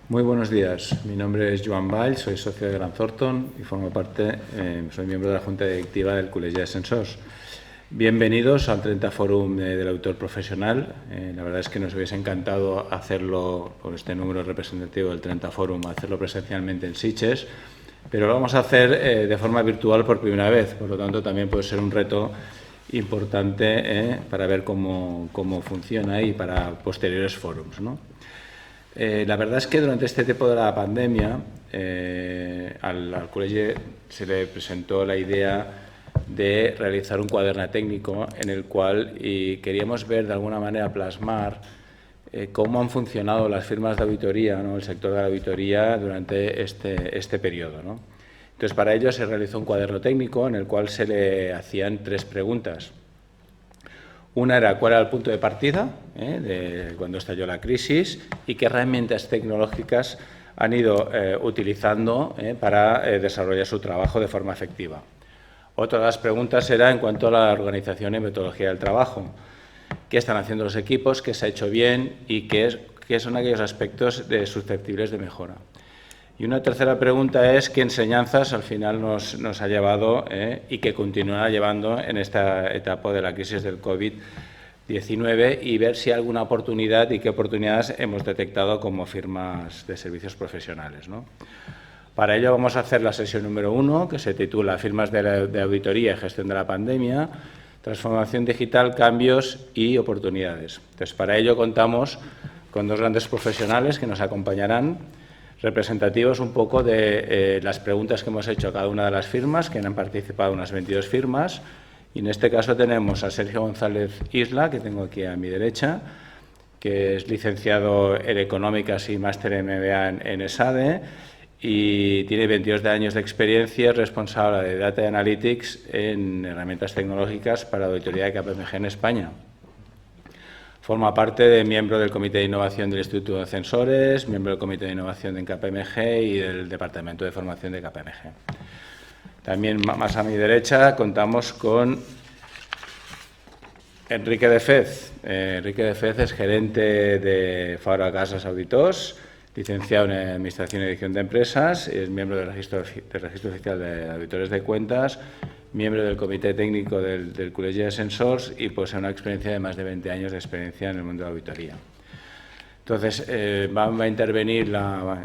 Muy buenos días. Mi nombre es Joan Vall, soy socio de Grant Thornton y soy miembro de la Junta Directiva del Col·legi de Censors. Bienvenidos al 30 Fórum del Autor Profesional. La verdad es que nos hubiese encantado hacerlo con este número representativo del 30 Fórum, hacerlo presencialmente en Sitges, pero lo vamos a hacer de forma virtual por primera vez. Por lo tanto, también puede ser un reto importante para ver cómo funciona y para posteriores fórums, ¿no? La verdad es que durante este tiempo de la pandemia al col·legi se le presentó la idea de realizar un cuaderno técnico en el cual queríamos ver de alguna manera plasmar cómo han funcionado las firmas de auditoría, ¿no?, el sector de la auditoría durante este periodo, ¿no? Entonces, para ello se realizó un cuaderno técnico en el cual se le hacían 3 preguntas. Una era cuál era el punto de partida de cuando estalló la crisis y qué herramientas tecnológicas han ido utilizando para desarrollar su trabajo de forma efectiva. Otra de las preguntas era en cuanto a la organización y metodología del trabajo. ¿Qué están haciendo los equipos? ¿Qué se ha hecho bien? ¿Y qué son aquellos aspectos susceptibles de mejora? Y una tercera pregunta es qué enseñanzas al final nos ha llevado y que continuará llevando en esta etapa de la crisis del COVID-19 y ver si hay alguna oportunidad y qué oportunidades hemos detectado como firmas de servicios profesionales, ¿no? Para ello vamos a hacer la sesión número 1, que se titula Firmas de auditoría y gestión de la pandemia, transformación digital, cambios y oportunidades. Entonces, para ello contamos con 2 grandes profesionales que nos acompañarán, representativos un poco de las preguntas que hemos hecho a cada una de las firmas, que han participado unas 22 firmas. Y en este caso tenemos a Sergio González Isla, que tengo aquí a mi derecha, que es licenciado en Económicas y máster MBA en ESADE y tiene 22 años de experiencia, es responsable de Data Analytics en herramientas tecnológicas para auditoría de KPMG en España. Forma parte de miembro del Comité de Innovación del Instituto de Censores, miembro del Comité de Innovación de KPMG y del Departamento de Formación de KPMG. También más a mi derecha contamos con Enrique de Fez. Enrique de Fez es gerente de Fabra Casas Auditors, licenciado en Administración y Dirección de Empresas, es miembro del Registro Oficial de Auditores de Cuentas, miembro del Comité Técnico del Col·legi de Censors y posee una experiencia de más de 20 años de experiencia en el mundo de la auditoría. Entonces, va a intervenir,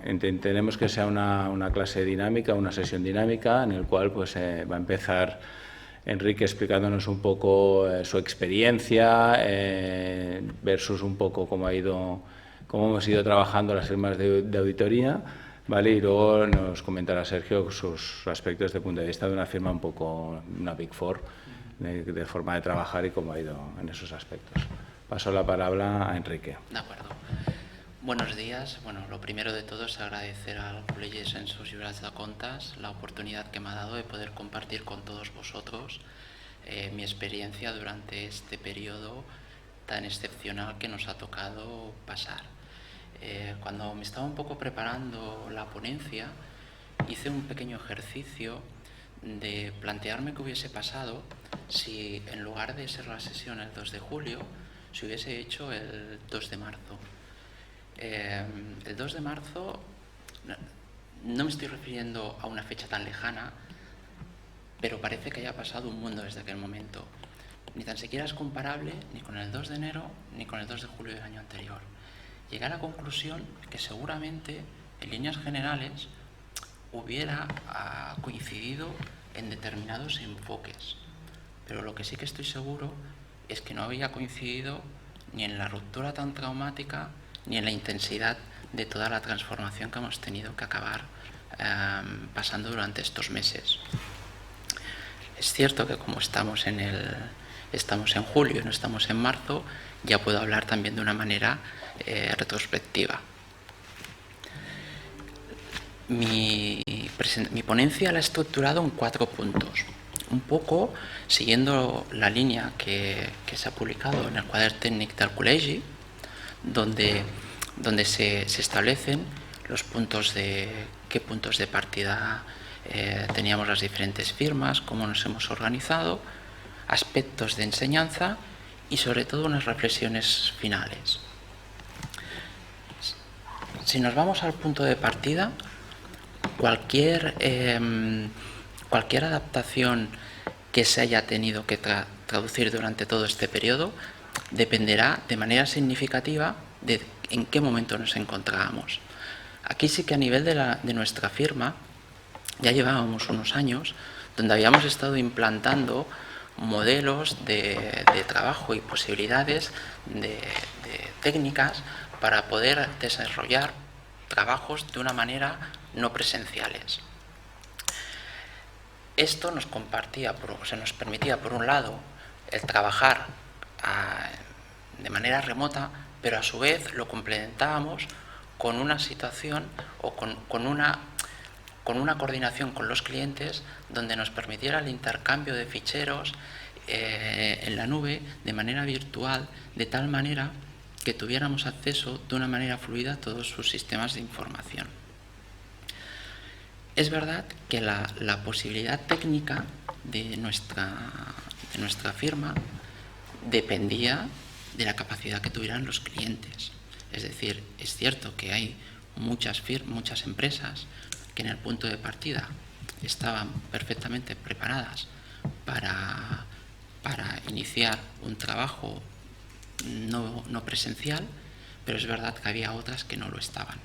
entendemos que sea una clase dinámica, una sesión dinámica, en el cual pues, va a empezar Enrique explicándonos un poco su experiencia versus un poco cómo hemos ido trabajando las firmas de auditoría, ¿vale? Y luego nos comentará Sergio sus aspectos desde el punto de vista de una firma un poco, una Big Four, de forma de trabajar y cómo ha ido en esos aspectos. Paso la palabra a Enrique. De acuerdo. Buenos días. Bueno, lo primero de todo es agradecer al Col·legi de Censors i Jubilats de Comptes la oportunidad que me ha dado de poder compartir con todos vosotros mi experiencia durante este periodo tan excepcional que nos ha tocado pasar. Cuando me estaba un poco preparando la ponencia, hice un pequeño ejercicio de plantearme qué hubiese pasado si en lugar de ser la sesión el 2 de julio, se hubiese hecho el 2 de marzo. El 2 de marzo, no me estoy refiriendo a una fecha tan lejana, pero parece que haya pasado un mundo desde aquel momento. Ni tan siquiera es comparable ni con el 2 de enero ni con el 2 de julio del año anterior. Llegué a la conclusión que seguramente, en líneas generales, hubiera coincidido en determinados enfoques. Pero lo que sí que estoy seguro es que no había coincidido ni en la ruptura tan traumática ni en la intensidad de toda la transformación que hemos tenido que acabar pasando durante estos meses. Es cierto que como estamos en julio y no estamos en marzo, ya puedo hablar también de una manera retrospectiva. Mi ponencia la he estructurado en 4 puntos, un poco siguiendo la línea que se ha publicado en el quadern tècnic del col·legi, donde se establecen los puntos qué puntos de partida teníamos las diferentes firmas, cómo nos hemos organizado, aspectos de enseñanza y sobre todo unas reflexiones finales. Si nos vamos al punto de partida, cualquier adaptación que se haya tenido que traducir durante todo este periodo dependerá de manera significativa de en qué momento nos encontrábamos. Aquí sí que a nivel de nuestra firma ya llevábamos unos años donde habíamos estado implantando modelos de trabajo y posibilidades de técnicas para poder desarrollar trabajos de una manera no presenciales. Esto nos permitía, por un lado, el trabajar de manera remota, pero a su vez lo complementábamos con una situación o con una coordinación con los clientes donde nos permitiera el intercambio de ficheros en la nube de manera virtual, de tal manera que tuviéramos acceso de una manera fluida a todos sus sistemas de información. Es verdad que la posibilidad técnica de nuestra firma dependía de la capacidad que tuvieran los clientes. Es decir, es cierto que hay muchas empresas que en el punto de partida estaban perfectamente preparadas para iniciar un trabajo no presencial, pero es verdad que había otras que no lo estaban.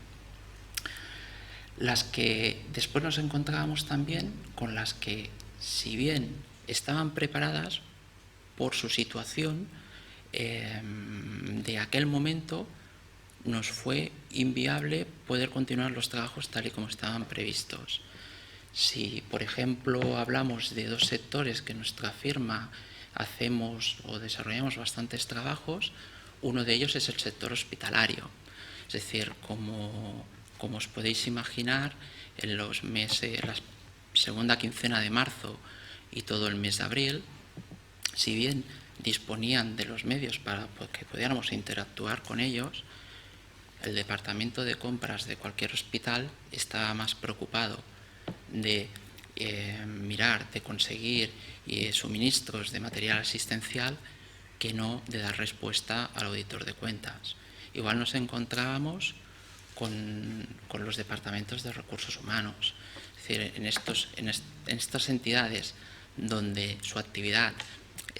Las que después nos encontrábamos también con las que, si bien estaban preparadas por su situación de aquel momento, nos fue inviable poder continuar los trabajos tal y como estaban previstos. Si, por ejemplo, hablamos de dos sectores que en nuestra firma hacemos o desarrollamos bastantes trabajos, uno de ellos es el sector hospitalario. Es decir, como os podéis imaginar, en los meses, la segunda quincena de marzo y todo el mes de abril, si bien disponían de los medios para que pudiéramos interactuar con ellos, el departamento de compras de cualquier hospital estaba más preocupado de mirar, de conseguir suministros de material asistencial que no de dar respuesta al auditor de cuentas. Igual nos encontrábamos con los departamentos de recursos humanos. Es decir, en estas entidades donde su actividad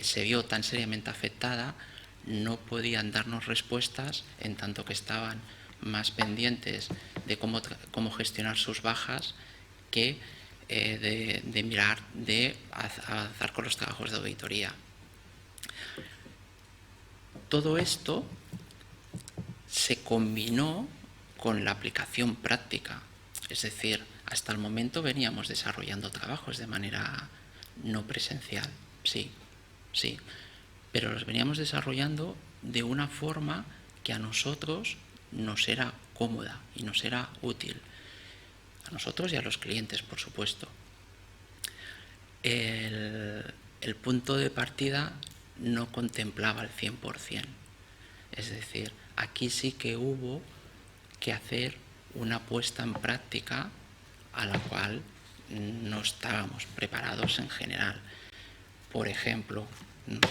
se vio tan seriamente afectada, no podían darnos respuestas en tanto que estaban más pendientes de cómo gestionar sus bajas que de mirar de avanzar con los trabajos de auditoría. Todo esto se combinó con la aplicación práctica, es decir, hasta el momento veníamos desarrollando trabajos de manera no presencial, sí, pero los veníamos desarrollando de una forma que a nosotros nos era cómoda y nos era útil, a nosotros y a los clientes, por supuesto. El punto de partida no contemplaba el 100%, es decir, aquí sí que hubo que hacer una puesta en práctica a la cual no estábamos preparados en general. Por ejemplo,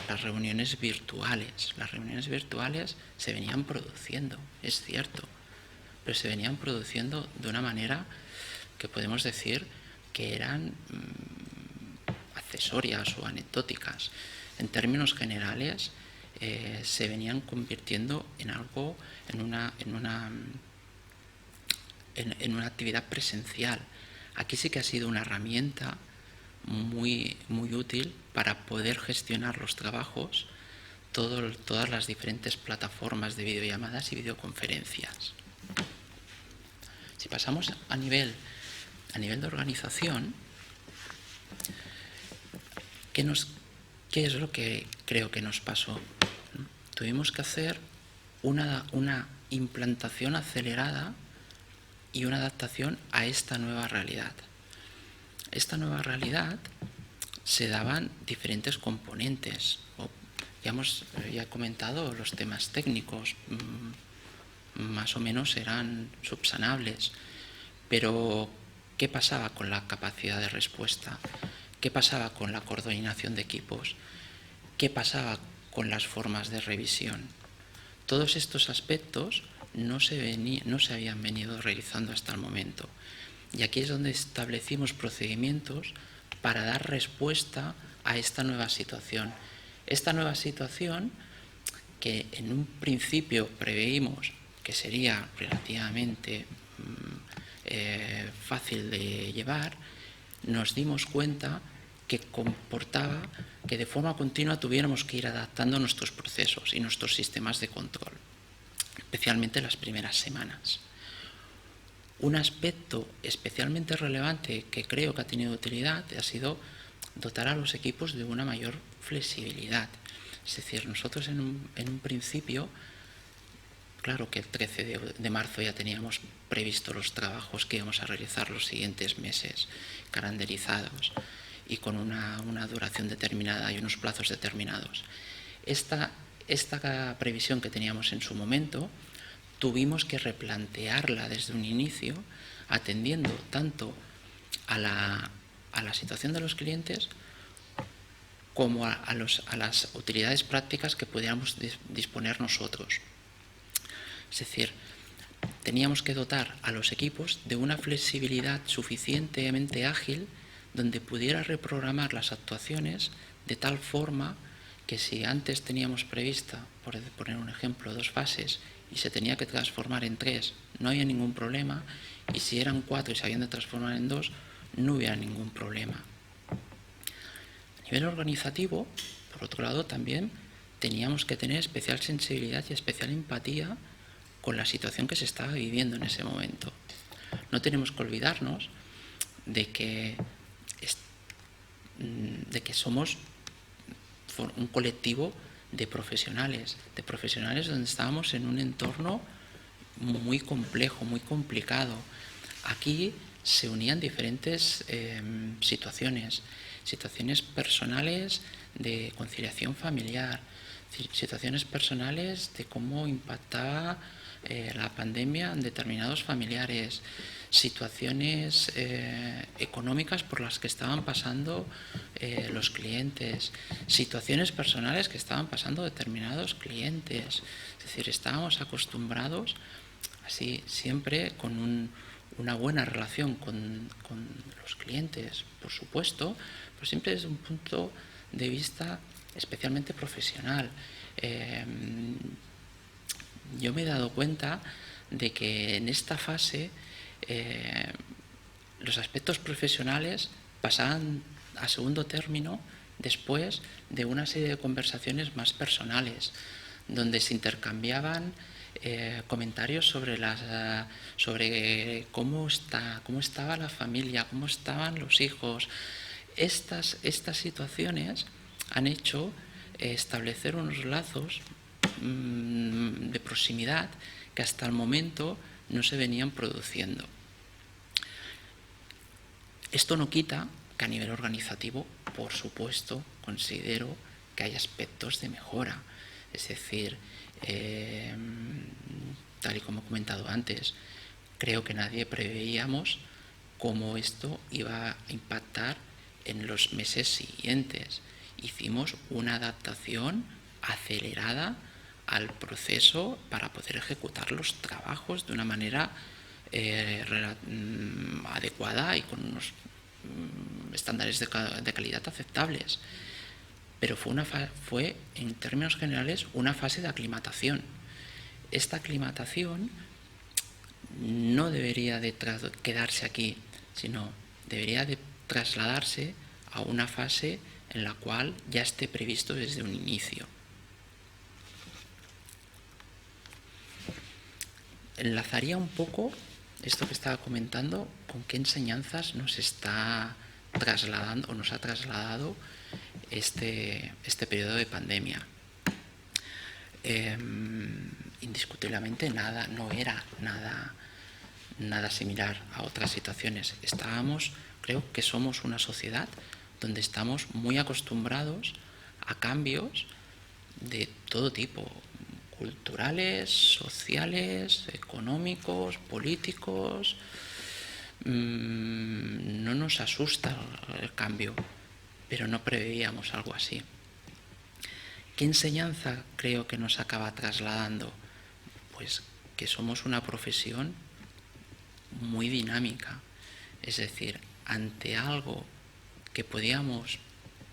las reuniones virtuales. Las reuniones virtuales se venían produciendo, es cierto, pero se venían produciendo de una manera que podemos decir que eran accesorias o anecdóticas. En términos generales, se venían convirtiendo en algo, en una actividad presencial. Aquí sí que ha sido una herramienta muy, muy útil para poder gestionar los trabajos, todas las diferentes plataformas de videollamadas y videoconferencias. Si pasamos a nivel de organización, ¿qué es lo que creo que nos pasó? Tuvimos que hacer una implantación acelerada y una adaptación a esta nueva realidad. Esta nueva realidad se daban diferentes componentes. Ya he comentado los temas técnicos, más o menos eran subsanables, pero ¿qué pasaba con la capacidad de respuesta? ¿Qué pasaba con la coordinación de equipos? ¿Qué pasaba con las formas de revisión? Todos estos aspectos no se habían venido realizando hasta el momento. Y aquí es donde establecimos procedimientos para dar respuesta a esta nueva situación. Esta nueva situación que en un principio preveímos que sería relativamente fácil de llevar, nos dimos cuenta que comportaba que de forma continua tuviéramos que ir adaptando nuestros procesos y nuestros sistemas de control, especialmente las primeras semanas. Un aspecto especialmente relevante que creo que ha tenido utilidad ha sido dotar a los equipos de una mayor flexibilidad. Es decir, nosotros en un principio, claro que el 13 de marzo ya teníamos previsto los trabajos que íbamos a realizar los siguientes meses, calendarizados y con una duración determinada y unos plazos determinados. Esta previsión que teníamos en su momento tuvimos que replantearla desde un inicio, atendiendo tanto a la situación de los clientes como a las utilidades prácticas que pudiéramos disponer nosotros. Es decir, teníamos que dotar a los equipos de una flexibilidad suficientemente ágil donde pudiera reprogramar las actuaciones de tal forma que si antes teníamos prevista, por poner un ejemplo, 2 fases y se tenía que transformar en 3, no había ningún problema, y si eran 4 y se habían de transformar en 2, no hubiera ningún problema. A nivel organizativo, por otro lado, también teníamos que tener especial sensibilidad y especial empatía con la situación que se estaba viviendo en ese momento. No tenemos que olvidarnos de que somos un colectivo de profesionales donde estábamos en un entorno muy complejo, muy complicado. Aquí se unían diferentes situaciones personales de conciliación familiar, situaciones personales de cómo impactaba la pandemia en determinados familiares, situaciones económicas por las que estaban pasando los clientes, situaciones personales que estaban pasando determinados clientes. Es decir, estábamos acostumbrados, así siempre con una buena relación con los clientes, por supuesto, pero siempre desde un punto de vista especialmente profesional. Yo me he dado cuenta de que en esta fase los aspectos profesionales pasaban a segundo término después de una serie de conversaciones más personales, donde se intercambiaban comentarios sobre cómo estaba la familia, cómo estaban los hijos. Estas situaciones han hecho establecer unos lazos de proximidad que hasta el momento no se venían produciendo. Esto no quita que a nivel organizativo, por supuesto, considero que hay aspectos de mejora. Es decir, tal y como he comentado antes, creo que nadie preveíamos cómo esto iba a impactar en los meses siguientes. Hicimos una adaptación acelerada al proceso para poder ejecutar los trabajos de una manera adecuada y con unos estándares de calidad aceptables. Pero fue, en términos generales, una fase de aclimatación. Esta aclimatación no debería de quedarse aquí, sino debería de trasladarse a una fase en la cual ya esté previsto desde un inicio. Enlazaría un poco esto que estaba comentando con qué enseñanzas nos está trasladando o nos ha trasladado este periodo de pandemia. Indiscutiblemente no era nada similar a otras situaciones. Creo que somos una sociedad donde estamos muy acostumbrados a cambios de todo tipo, culturales, sociales, económicos, políticos. No nos asusta el cambio, pero no preveíamos algo así. ¿Qué enseñanza creo que nos acaba trasladando? Pues que somos una profesión muy dinámica. Es decir, ante algo que podíamos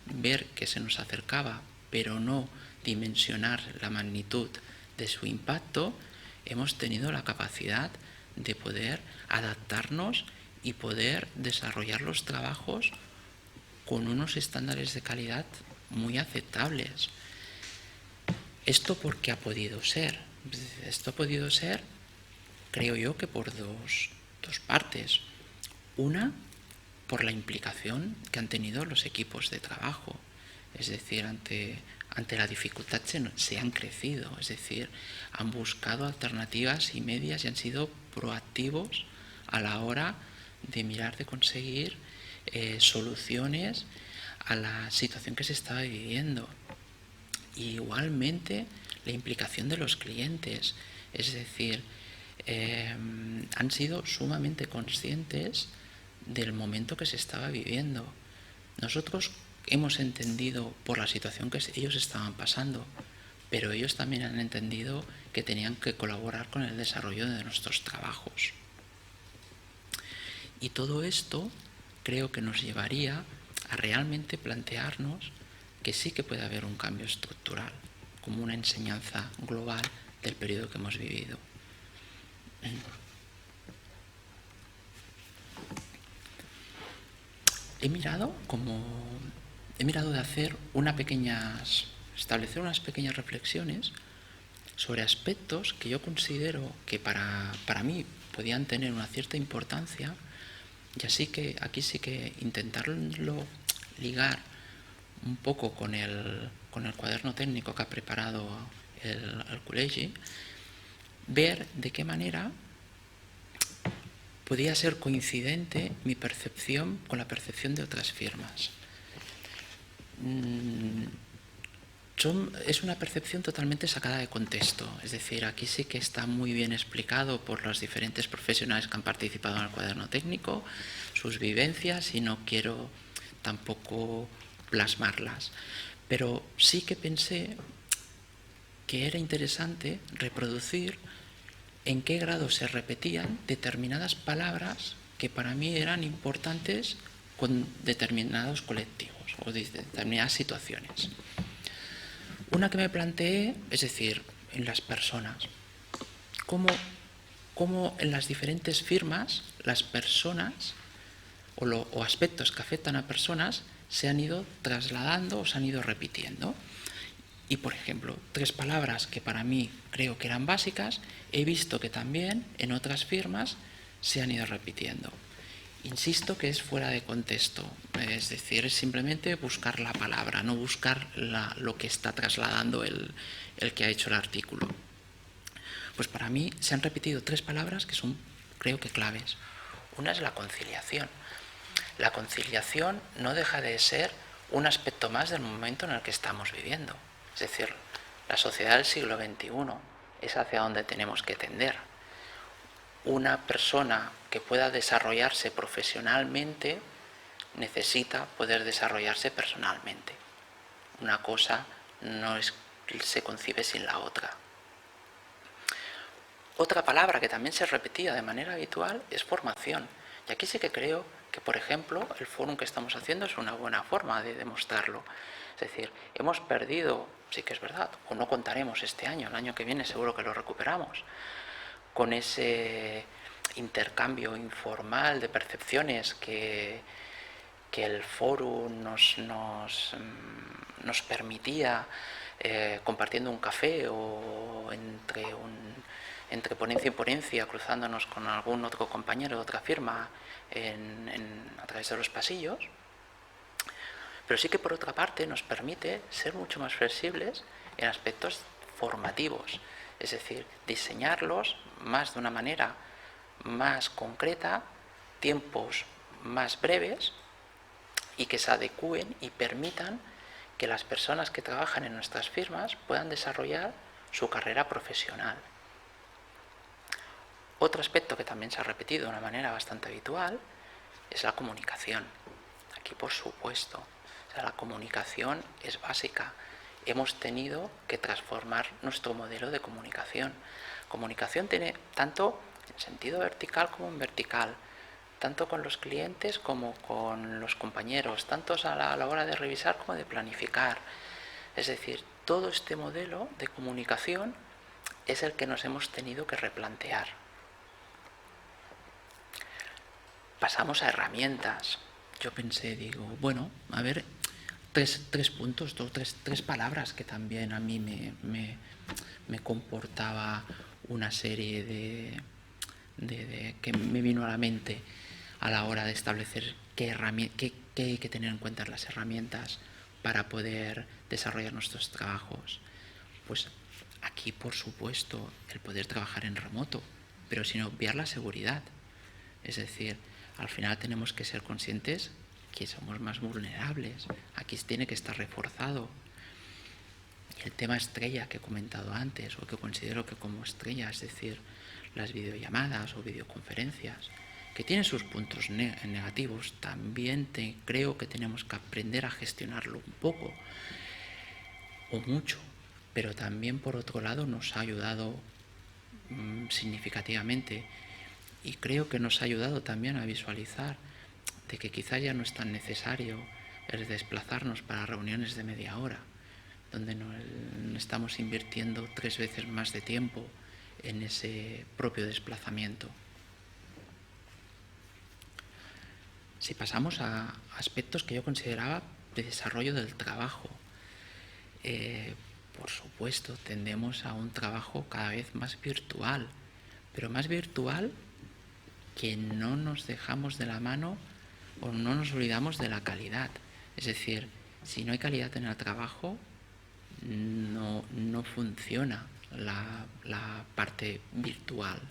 ver que se nos acercaba, pero no dimensionar la magnitud de su impacto, hemos tenido la capacidad de poder adaptarnos y poder desarrollar los trabajos con unos estándares de calidad muy aceptables. ¿Esto por qué ha podido ser? Esto ha podido ser, creo yo, que por dos partes. Una, por la implicación que han tenido los equipos de trabajo. Es decir, ante la dificultad se han crecido, es decir, han buscado alternativas y medias y han sido proactivos a la hora de mirar de conseguir soluciones a la situación que se estaba viviendo. Y igualmente la implicación de los clientes, es decir, han sido sumamente conscientes del momento que se estaba viviendo. Nosotros hemos entendido por la situación que ellos estaban pasando, pero ellos también han entendido que tenían que colaborar con el desarrollo de nuestros trabajos. Y todo esto creo que nos llevaría a realmente plantearnos que sí que puede haber un cambio estructural, como una enseñanza global del periodo que hemos vivido. He mirado de establecer unas pequeñas reflexiones sobre aspectos que yo considero que para mí podían tener una cierta importancia, y así que aquí sí que intentarlo ligar un poco con el cuaderno técnico que ha preparado el Col·legi, ver de qué manera podía ser coincidente mi percepción con la percepción de otras firmas. Es una percepción totalmente sacada de contexto, es decir, aquí sí que está muy bien explicado por los diferentes profesionales que han participado en el cuaderno técnico, sus vivencias, y no quiero tampoco plasmarlas. Pero sí que pensé que era interesante reproducir en qué grado se repetían determinadas palabras que para mí eran importantes con determinados colectivos o determinadas situaciones. Una que me planteé, es decir, en las personas, cómo en las diferentes firmas las personas o aspectos que afectan a personas se han ido trasladando o se han ido repitiendo. Y, por ejemplo, 3 palabras que para mí creo que eran básicas, he visto que también en otras firmas se han ido repitiendo. Insisto que es fuera de contexto, es decir, es simplemente buscar la palabra, no buscar lo que está trasladando el que ha hecho el artículo. Pues para mí se han repetido 3 palabras que son, creo que, claves. Una es la conciliación. La conciliación no deja de ser un aspecto más del momento en el que estamos viviendo. Es decir, la sociedad del siglo XXI es hacia donde tenemos que tender. Una persona que pueda desarrollarse profesionalmente necesita poder desarrollarse personalmente. Una cosa no se concibe sin la otra. Otra palabra que también se repetía de manera habitual es formación. Y aquí sí que creo que, por ejemplo, el fórum que estamos haciendo es una buena forma de demostrarlo. Es decir, hemos perdido, sí que es verdad, o no contaremos este año, el año que viene seguro que lo recuperamos, con ese intercambio informal de percepciones que el fórum nos permitía compartiendo un café o entre ponencia y ponencia, cruzándonos con algún otro compañero de otra firma a través de los pasillos. Pero sí que, por otra parte, nos permite ser mucho más flexibles en aspectos formativos, es decir, diseñarlos más de una manera más concreta, tiempos más breves, y que se adecúen y permitan que las personas que trabajan en nuestras firmas puedan desarrollar su carrera profesional. Otro aspecto que también se ha repetido de una manera bastante habitual es la comunicación. Aquí, por supuesto, la comunicación es básica. hemos tenido que transformar nuestro modelo de comunicación. Comunicación tiene tanto en sentido vertical como en vertical, tanto con los clientes como con los compañeros, tanto a la hora de revisar como de planificar. Es decir, todo este modelo de comunicación es el que nos hemos tenido que replantear. Pasamos a herramientas. Yo pensé, digo, bueno, a ver, tres puntos, tres palabras que también a mí me comportaba una serie de que me vino a la mente a la hora de establecer qué hay que tener en cuenta las herramientas para poder desarrollar nuestros trabajos. Pues aquí, por supuesto, el poder trabajar en remoto, pero sin obviar la seguridad. Es decir, al final tenemos que ser conscientes que somos más vulnerables. Aquí tiene que estar reforzado. Y el tema estrella que he comentado antes, o que considero que como estrella, es decir, las videollamadas o videoconferencias, que tienen sus puntos negativos, también creo que tenemos que aprender a gestionarlo un poco o mucho, pero también por otro lado nos ha ayudado significativamente, y creo que nos ha ayudado también a visualizar de que quizás ya no es tan necesario el desplazarnos para reuniones de media hora, donde no estamos invirtiendo 3 veces más de tiempo en ese propio desplazamiento. Si pasamos a aspectos que yo consideraba de desarrollo del trabajo, por supuesto, tendemos a un trabajo cada vez más virtual, pero más virtual que no nos dejamos de la mano o no nos olvidamos de la calidad. Es decir, si no hay calidad en el trabajo, no funciona la parte virtual.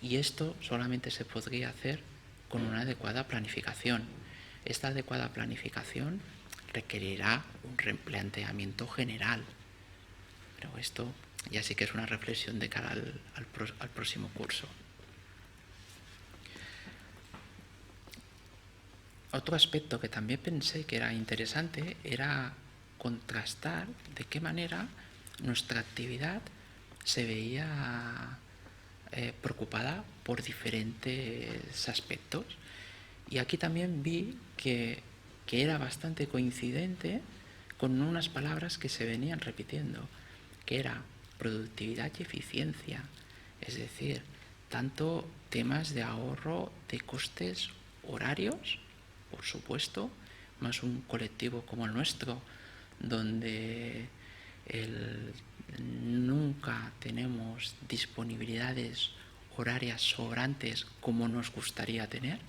Y esto solamente se podría hacer con una adecuada planificación. Esta adecuada planificación requerirá un replanteamiento general. Pero esto ya sí que es una reflexión de cara al próximo curso. Otro aspecto que también pensé que era interesante era contrastar de qué manera nuestra actividad se veía preocupada por diferentes aspectos. Y aquí también vi que era bastante coincidente con unas palabras que se venían repitiendo, que era productividad y eficiencia. Es decir, tanto temas de ahorro de costes horarios, por supuesto, más un colectivo como el nuestro, donde nunca tenemos disponibilidades horarias sobrantes como nos gustaría tener.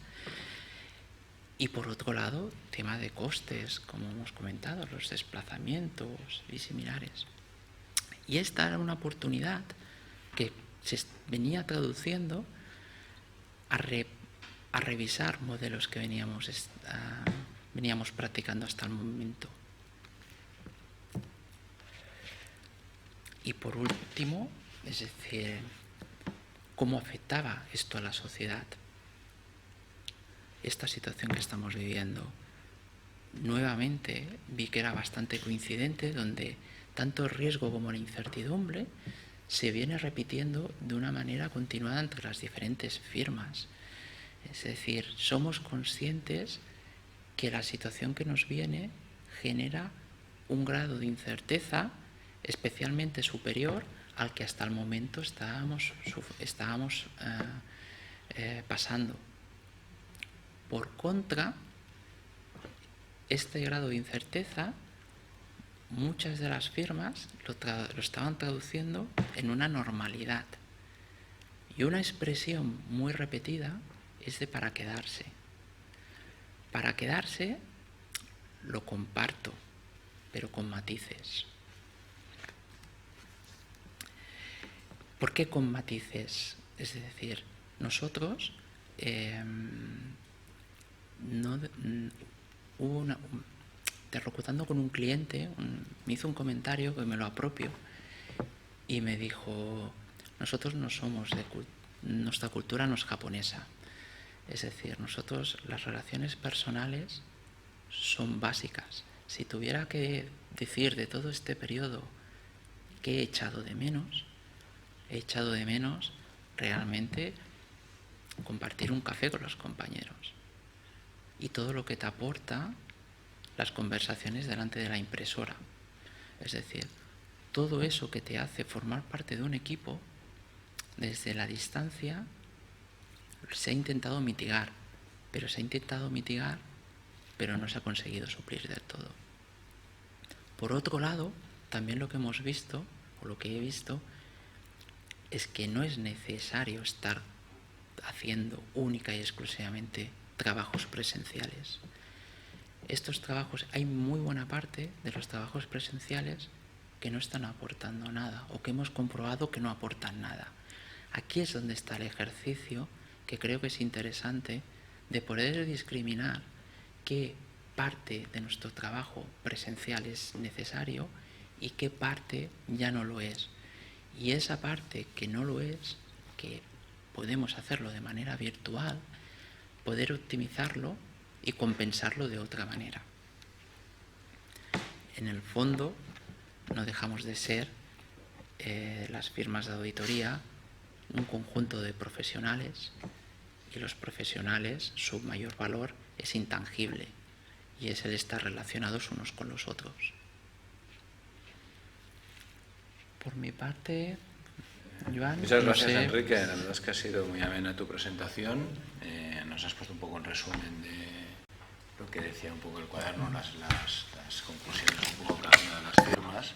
Y por otro lado, tema de costes, como hemos comentado, los desplazamientos y similares. Y esta era una oportunidad que se venía traduciendo a revisar modelos que veníamos practicando hasta el momento. Y por último, es decir, ¿cómo afectaba esto a la sociedad? Esta situación que estamos viviendo. Nuevamente vi que era bastante coincidente, donde tanto el riesgo como la incertidumbre se viene repitiendo de una manera continuada entre las diferentes firmas. Es decir, somos conscientes que la situación que nos viene genera un grado de incerteza especialmente superior al que hasta el momento estábamos pasando. Por contra, este grado de incerteza, muchas de las firmas lo estaban traduciendo en una normalidad. Y una expresión muy repetida es de para quedarse. Para quedarse lo comparto, pero con matices. ¿Por qué con matices? Es decir, nosotros interlocutando con un cliente, me hizo un comentario que me lo apropio y me dijo: nosotros no somos nuestra cultura no es japonesa. Es decir, nosotros las relaciones personales son básicas. Si tuviera que decir de todo este periodo que he echado de menos, realmente compartir un café con los compañeros y todo lo que te aporta las conversaciones delante de la impresora. Es decir, todo eso que te hace formar parte de un equipo, desde la distancia se ha intentado mitigar, pero no se ha conseguido suplir del todo. Por otro lado, también lo que hemos visto, o lo que he visto, es que no es necesario estar haciendo única y exclusivamente trabajos presenciales. Estos trabajos, hay muy buena parte de los trabajos presenciales que no están aportando nada o que hemos comprobado que no aportan nada. Aquí es donde está el ejercicio que creo que es interesante de poder discriminar qué parte de nuestro trabajo presencial es necesario y qué parte ya no lo es. Y esa parte que no lo es, que podemos hacerlo de manera virtual, poder optimizarlo y compensarlo de otra manera. En el fondo, no dejamos de ser las firmas de auditoría un conjunto de profesionales, y los profesionales, su mayor valor es intangible y es el estar relacionados unos con los otros. Por mi parte, Joan, muchas gracias, Enrique. La verdad es que ha sido muy amena tu presentación. Nos has puesto un poco en resumen de lo que decía un poco el cuaderno, las conclusiones un poco cada una de las firmas.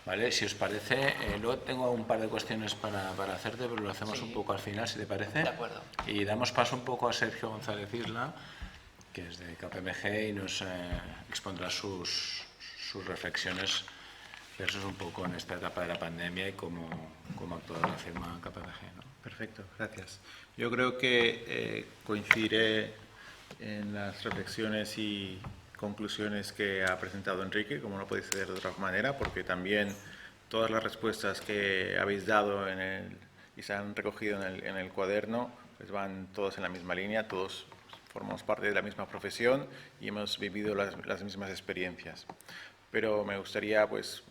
Vale, si os parece, luego tengo un par de cuestiones para hacerte, pero lo hacemos un poco al final, si te parece. De acuerdo. Y damos paso un poco a Sergio González Isla, que es de KPMG y nos expondrá sus reflexiones versus un poco en esta etapa de la pandemia y cómo ha actuado la firma KPMG, ¿no? Perfecto, gracias. Yo creo que coincidiré en las reflexiones y conclusiones que ha presentado Enrique, como no puede ser de otra manera, porque también todas las respuestas que habéis dado y se han recogido en el cuaderno, pues van todos en la misma línea, todos formamos parte de la misma profesión y hemos vivido las mismas experiencias. Pero me gustaría pues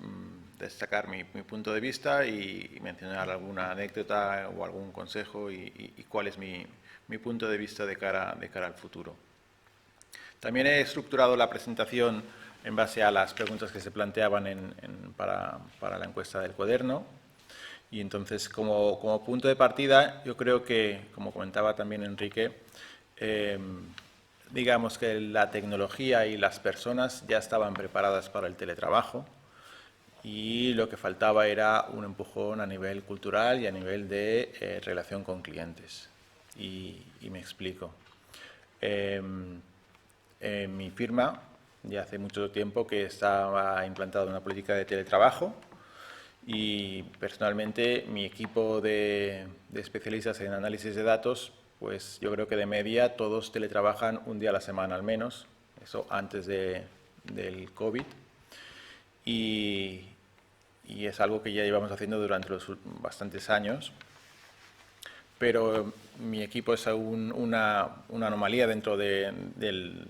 destacar mi punto de vista y mencionar alguna anécdota o algún consejo y cuál es mi punto de vista de cara al futuro. También he estructurado la presentación en base a las preguntas que se planteaban para la encuesta del cuaderno. Y entonces, como punto de partida, yo creo que, como comentaba también Enrique, digamos que la tecnología y las personas ya estaban preparadas para el teletrabajo y lo que faltaba era un empujón a nivel cultural y a nivel de relación con clientes. Y me explico. Mi firma ya hace mucho tiempo que estaba implantada una política de teletrabajo y personalmente mi equipo de especialistas en análisis de datos, pues yo creo que de media todos teletrabajan un día a la semana al menos, eso antes del COVID, y es algo que ya llevamos haciendo durante los bastantes años, pero mi equipo es aún una anomalía dentro del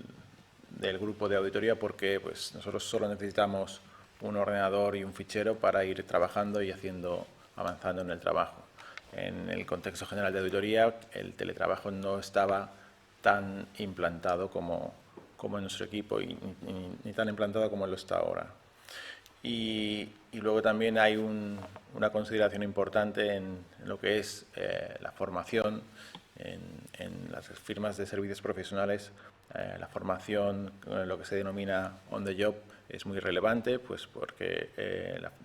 grupo de auditoría porque pues, nosotros solo necesitamos un ordenador y un fichero para ir trabajando y avanzando en el trabajo. En el contexto general de auditoría, el teletrabajo no estaba tan implantado como en nuestro equipo y ni tan implantado como lo está ahora. Y luego también hay una consideración importante en lo que es la formación en las firmas de servicios profesionales. La formación, lo que se denomina on the job, es muy relevante, pues porque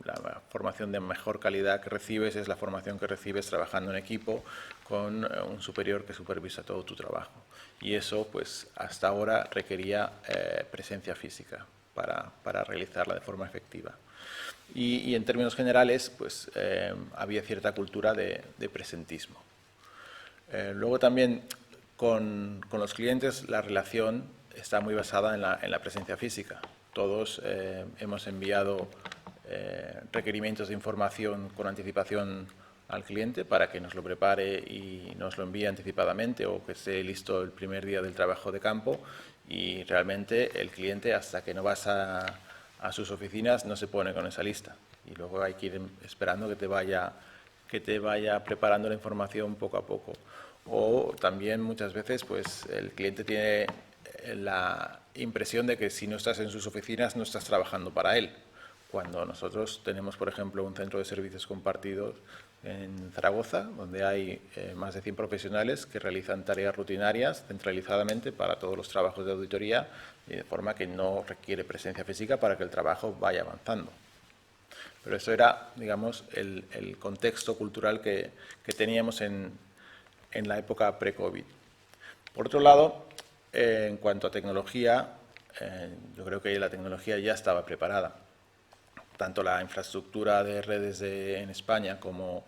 la formación de mejor calidad que recibes es la formación que recibes trabajando en equipo con un superior que supervisa todo tu trabajo. Y eso, pues hasta ahora requería presencia física para realizarla de forma efectiva. Y en términos generales, pues había cierta cultura de presentismo. Luego también con los clientes la relación está muy basada en la presencia física. Todos hemos enviado requerimientos de información con anticipación al cliente para que nos lo prepare y nos lo envíe anticipadamente o que esté listo el primer día del trabajo de campo, y realmente el cliente, hasta que no vas a a sus oficinas no se pone con esa lista. Y luego hay que ir esperando que te vaya preparando la información poco a poco. O también muchas veces pues, el cliente tiene la impresión de que si no estás en sus oficinas no estás trabajando para él. Cuando nosotros tenemos, por ejemplo, un centro de servicios compartidos en Zaragoza, donde hay más de 100 profesionales que realizan tareas rutinarias centralizadamente para todos los trabajos de auditoría, y de forma que no requiere presencia física para que el trabajo vaya avanzando. Pero eso era, digamos, el contexto cultural que teníamos en la época pre-COVID. Por otro lado, en cuanto a tecnología, yo creo que la tecnología ya estaba preparada. Tanto la infraestructura de redes en España como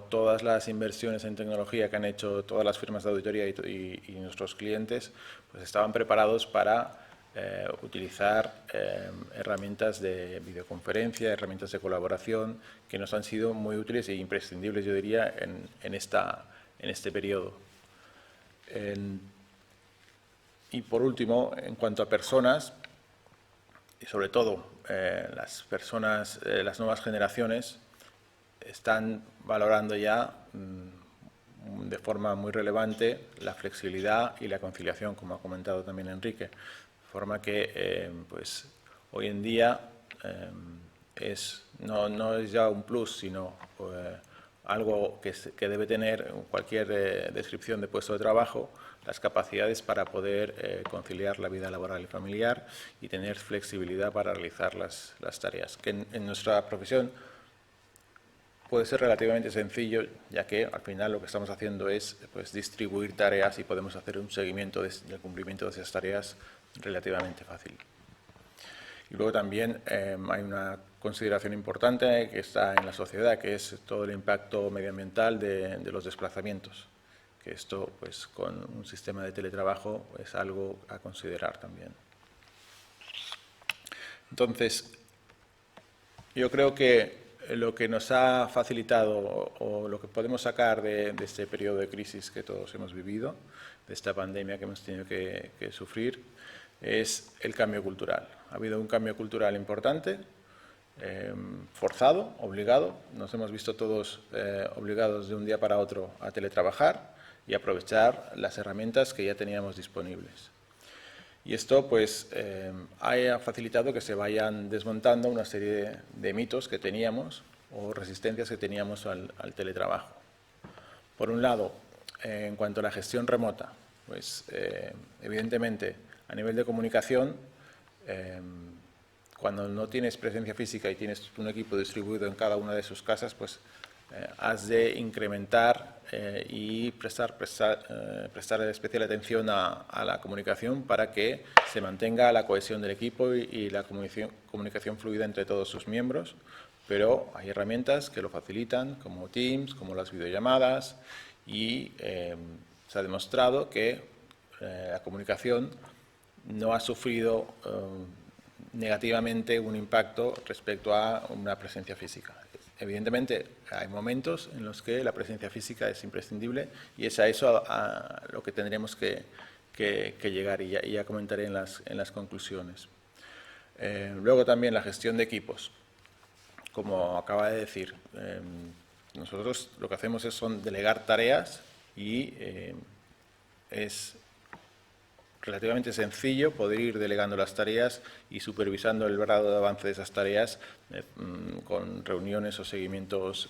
todas las inversiones en tecnología que han hecho todas las firmas de auditoría y nuestros clientes, pues estaban preparados para utilizar herramientas de videoconferencia, herramientas de colaboración que nos han sido muy útiles e imprescindibles, yo diría, en este periodo. Y por último, en cuanto a personas, y sobre todo las personas, las nuevas generaciones, están valorando ya de forma muy relevante la flexibilidad y la conciliación, como ha comentado también Enrique. De forma que pues, hoy en día no es ya un plus, sino algo que debe tener cualquier descripción de puesto de trabajo, las capacidades para poder conciliar la vida laboral y familiar y tener flexibilidad para realizar las tareas, que en nuestra profesión puede ser relativamente sencillo, ya que al final lo que estamos haciendo es pues, distribuir tareas y podemos hacer un seguimiento del cumplimiento de esas tareas relativamente fácil. Y luego también hay una consideración importante que está en la sociedad, que es todo el impacto medioambiental de los desplazamientos, que esto, pues, con un sistema de teletrabajo es algo a considerar también. Entonces, yo creo que lo que nos ha facilitado o lo que podemos sacar de este periodo de crisis que todos hemos vivido, de esta pandemia que hemos tenido que sufrir, es el cambio cultural. Ha habido un cambio cultural importante, forzado, obligado. Nos hemos visto todos obligados de un día para otro a teletrabajar y aprovechar las herramientas que ya teníamos disponibles. Y esto pues, ha facilitado que se vayan desmontando una serie de mitos que teníamos o resistencias que teníamos al teletrabajo. Por un lado, en cuanto a la gestión remota, pues evidentemente a nivel de comunicación, cuando no tienes presencia física y tienes un equipo distribuido en cada una de sus casas, pues has de incrementar y prestar especial atención a la comunicación para que se mantenga la cohesión del equipo y la comunicación fluida entre todos sus miembros, pero hay herramientas que lo facilitan, como Teams, como las videollamadas, y se ha demostrado que la comunicación no ha sufrido negativamente un impacto respecto a una presencia física. Evidentemente, hay momentos en los que la presencia física es imprescindible y es a eso a lo que tendremos que llegar, y ya comentaré en las conclusiones. Luego también la gestión de equipos. Como acaba de decir, nosotros lo que hacemos son delegar tareas y es relativamente sencillo poder ir delegando las tareas y supervisando el grado de avance de esas tareas con reuniones o seguimientos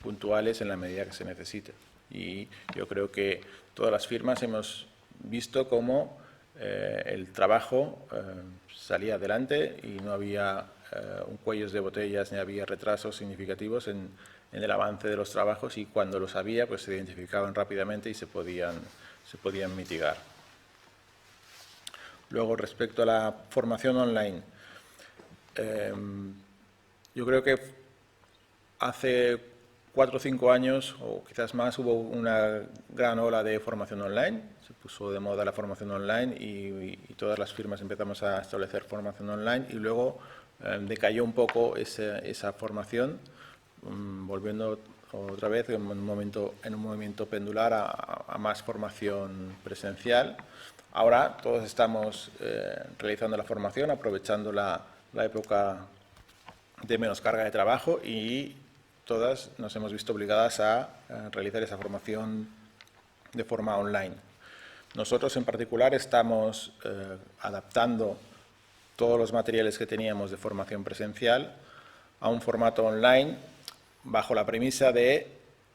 puntuales en la medida que se necesite. Y yo creo que todas las firmas hemos visto cómo el trabajo salía adelante y no había cuellos de botellas ni había retrasos significativos en el avance de los trabajos, y cuando los había pues se identificaban rápidamente y se podían mitigar. Luego, respecto a la formación online, yo creo que hace 4 o 5 años, o quizás más, hubo una gran ola de formación online. Se puso de moda la formación online y todas las firmas empezamos a establecer formación online, y luego decayó un poco esa formación, volviendo otra vez en un movimiento pendular a más formación presencial. Ahora todos estamos realizando la formación, aprovechando la la época de menos carga de trabajo y todas nos hemos visto obligadas a realizar esa formación de forma online. Nosotros en particular estamos adaptando todos los materiales que teníamos de formación presencial a un formato online bajo la premisa de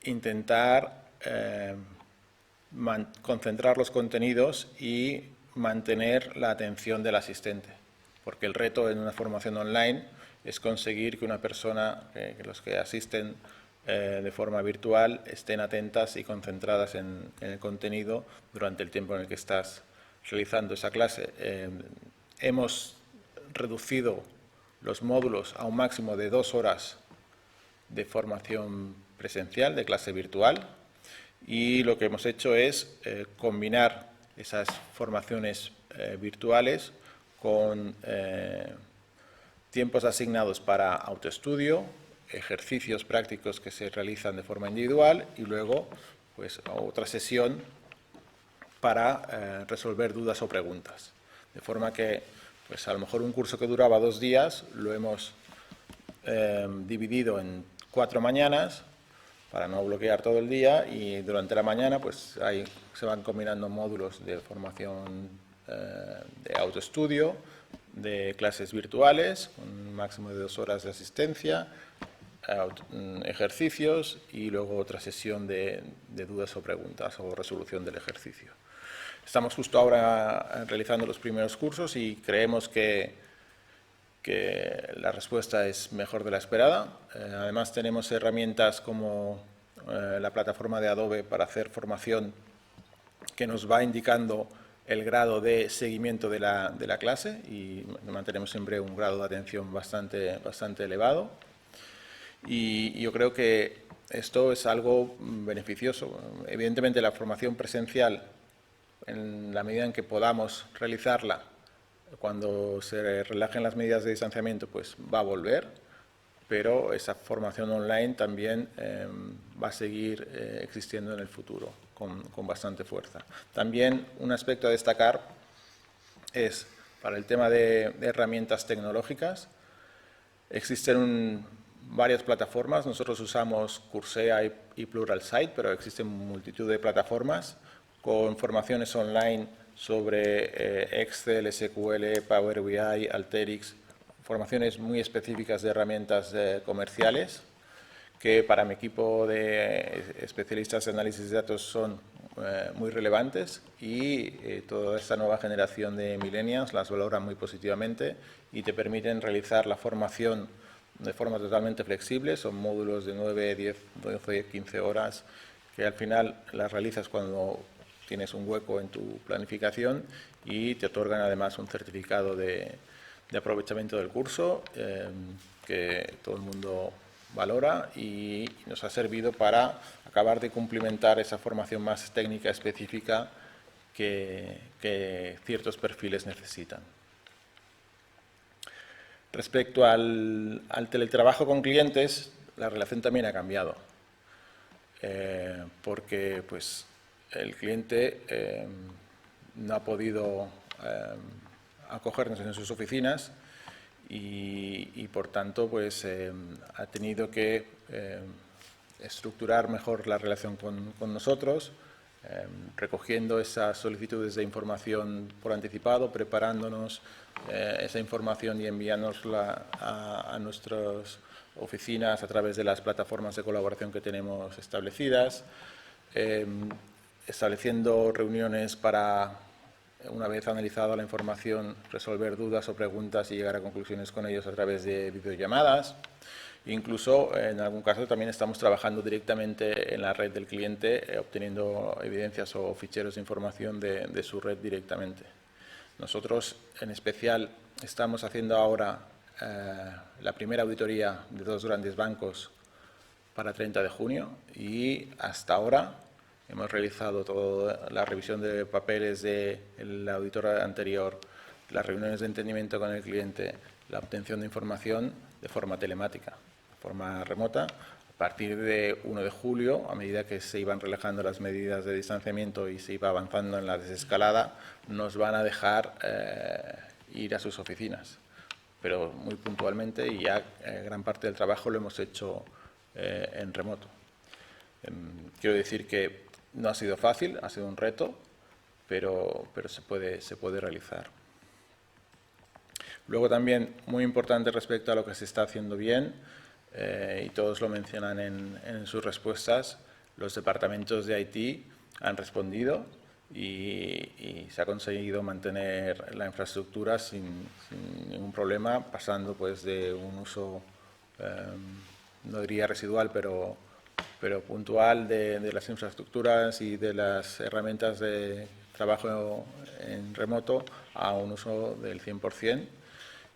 intentar concentrar los contenidos y mantener la atención del asistente, porque el reto en una formación online es conseguir que una persona, que los que asisten de forma virtual estén atentas y concentradas en el contenido durante el tiempo en el que estás realizando esa clase. Hemos reducido los módulos a un máximo de 2 horas de formación presencial, de clase virtual, y lo que hemos hecho es combinar esas formaciones virtuales con tiempos asignados para autoestudio, ejercicios prácticos que se realizan de forma individual y luego pues, otra sesión para resolver dudas o preguntas. De forma que pues, a lo mejor un curso que duraba 2 días lo hemos dividido en 4 mañanas para no bloquear todo el día y durante la mañana pues, ahí se van combinando módulos de formación de autoestudio, de clases virtuales, con un máximo de 2 horas de asistencia, ejercicios y luego otra sesión de dudas o preguntas o resolución del ejercicio. Estamos justo ahora realizando los primeros cursos y creemos que la respuesta es mejor de la esperada. Además tenemos herramientas como la plataforma de Adobe para hacer formación que nos va indicando el grado de seguimiento de la clase y mantenemos siempre un grado de atención bastante elevado. Y yo creo que esto es algo beneficioso. Evidentemente la formación presencial, en la medida en que podamos realizarla, cuando se relajen las medidas de distanciamiento, pues va a volver, pero esa formación online también va a seguir existiendo en el futuro con bastante fuerza. También un aspecto a destacar es para el tema de herramientas tecnológicas. Existen varias plataformas, nosotros usamos Coursera y Pluralsight, pero existen multitud de plataformas con formaciones online sobre Excel, SQL, Power BI, Alteryx, formaciones muy específicas de herramientas comerciales que para mi equipo de especialistas de análisis de datos son muy relevantes y toda esta nueva generación de millennials las valoran muy positivamente y te permiten realizar la formación de forma totalmente flexible. Son módulos de 9, 10, 12, 15 horas que al final las realizas cuando tienes un hueco en tu planificación y te otorgan además un certificado de aprovechamiento del curso que todo el mundo valora y nos ha servido para acabar de cumplimentar esa formación más técnica específica que ciertos perfiles necesitan. Respecto al teletrabajo con clientes, la relación también ha cambiado, porque pues, el cliente no ha podido acogernos en sus oficinas y por tanto pues, ha tenido que estructurar mejor la relación con nosotros, recogiendo esas solicitudes de información por anticipado, preparándonos esa información y enviándonosla a nuestras oficinas a través de las plataformas de colaboración que tenemos establecidas, estableciendo reuniones para, una vez analizada la información, resolver dudas o preguntas y llegar a conclusiones con ellos a través de videollamadas. Incluso, en algún caso, también estamos trabajando directamente en la red del cliente, obteniendo evidencias o ficheros de información de su red directamente. Nosotros, en especial, estamos haciendo ahora la primera auditoría de 2 grandes bancos para 30 de junio y hasta ahora hemos realizado toda la revisión de papeles del auditor anterior, las reuniones de entendimiento con el cliente, la obtención de información de forma telemática, de forma remota. A partir de 1 de julio, a medida que se iban relajando las medidas de distanciamiento y se iba avanzando en la desescalada, nos van a dejar ir a sus oficinas. pero muy puntualmente, y ya gran parte del trabajo lo hemos hecho en remoto. Quiero decir que no ha sido fácil, ha sido un reto, pero se puede realizar. Luego también, muy importante respecto a lo que se está haciendo bien, y todos lo mencionan en sus respuestas, los departamentos de IT han respondido y se ha conseguido mantener la infraestructura sin ningún problema, pasando pues de un uso, no diría residual, pero puntual de las infraestructuras y de las herramientas de trabajo en remoto a un uso del 100%.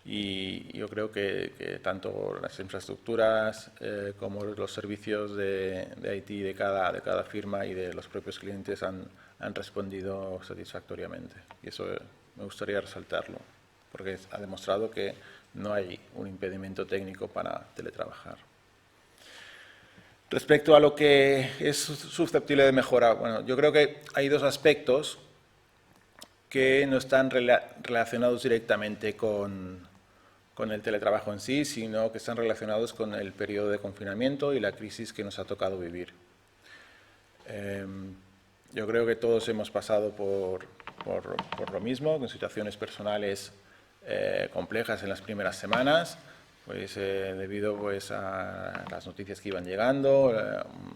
Y yo creo que tanto las infraestructuras como los servicios de IT de cada firma y de los propios clientes han respondido satisfactoriamente. Y eso me gustaría resaltarlo, porque ha demostrado que no hay un impedimento técnico para teletrabajar. Respecto a lo que es susceptible de mejora, bueno, yo creo que hay dos aspectos que no están relacionados directamente con el teletrabajo en sí, sino que están relacionados con el periodo de confinamiento y la crisis que nos ha tocado vivir. Yo creo que todos hemos pasado por lo mismo, con situaciones personales complejas en las primeras semanas, pues debido pues a las noticias que iban llegando,